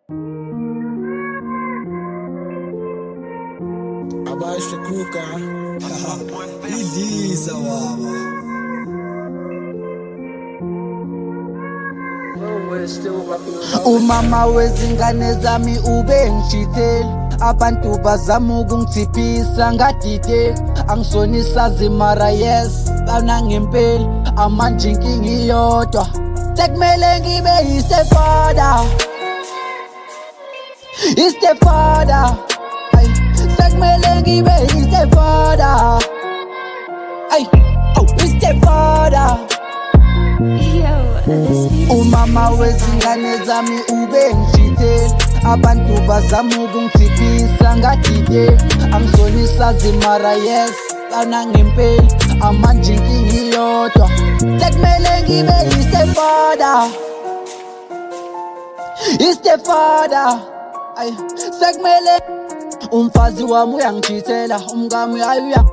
Abaixo Kruka Iliza wawa Umama wezingane zami ube ngishitheli, abantu bazama ukungithiphisa ngadide, angisonisa zimara yes bana ngempela amanje inkinga iyodwa, sekumele ngibe yistepfather, istepfather, ay sekumele ngibe yistepfather, ay oh istepfather. Umama wezingane zami ube ngishitheli, abantu bazama ukungithiphisa ngadide, angisonisa zimara yes bana ngempela amanje inkinga iyodwa, sekumele ngibe yistepfather, istepfather, ay sekumele. Umfazi wami uyangishithela, umngami uyangipela,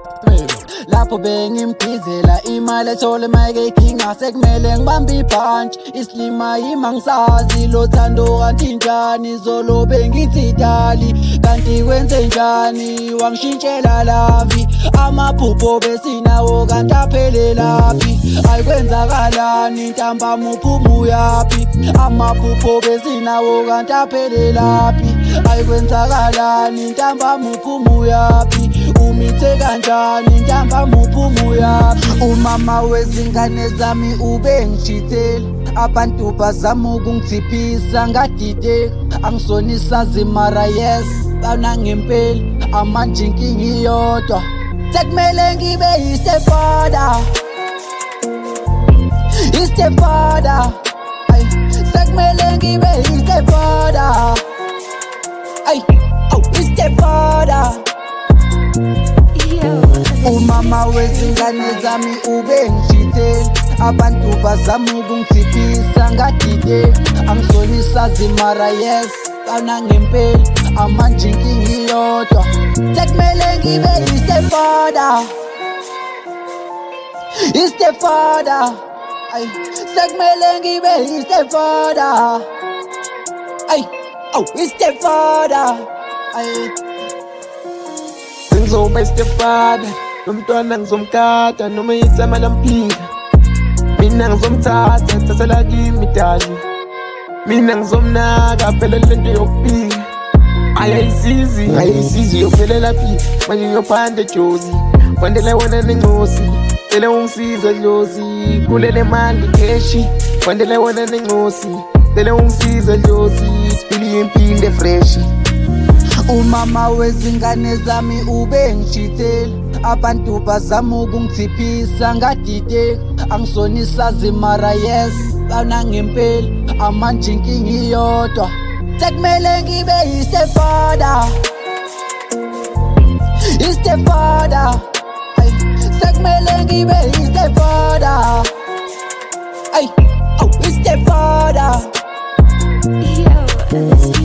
lapho bengimphizela imali ethole mayeke ikinga, sekumele ngibambe ibhantshi islima yima ngisazi lo thando kanti njani, zolo bengithi dali kanti kwenze njani, wangishintshela lavi, amaphupho besinawo kanti aphelelaphi, ayikwenzakalani ntambama uphuma uyaphi, amaphupho besinawo kanti aphelelaphi, ayikwenzakalani ntambama uphuma uyaphi, umithe kanjani ntambama uphuma uyaphi. Umama wezingane zami ube ngishitheli, abantu bazama ukungithiphisa ngadide, angisonisa zimara yes bana ngempela amanje inkinga iyodwa, sekumele ngibe yistepfather, istepfather, ay sekumele ngibe yistepfather, ay oh istepfather. Umama wezingane zami ube ngishitheli, abantu bazama ukungithiphisa ngadide, angisonisa zimara yes bana ngempela amanje inkinga iyodwa, sekumele ngibe yistepfather, istepfather, ay sekumele ngibe yistepfather, ay oh istepfather, ay ngizoba istepfather, nomntwana ngizomgada noma ithama lamphika, mina ngizomthatha thathela kimi dali, mina ngizomnaka phela lento yokuphika, ayayisizi yophelela phi, manje ngiyophanda ejozi, kwandele wena nencosi, cela ungisize dlozi, kulele mali keshi, kwandele wena nencosi, cela ungisize dlozi, siphile impilo fresh. Umama wezingane zami ube ngishitheli, abantu bazama ukungithiphisa ngadide, angisonisa zimara yes bana ngempela amanje inkinga iyodwa, sekumele ngibe yistepfather, istepfather, ay sekumele ngibe yistepfather, ay oh istepfather.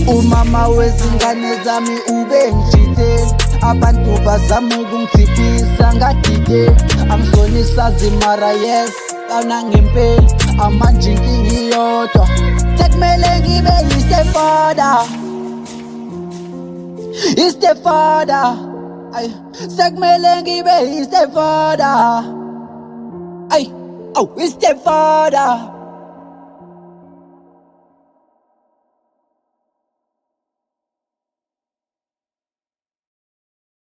Umama wezingane zami ube ngishitheli, abantu bazama ukungithiphisa ngadide, angisonisa zimara yes bana ngempela amanje inkinga iyodwa, sekumele ngibe yistepfather, istepfather, ay sekumele ngibe yistepfather, ay oh istepfather.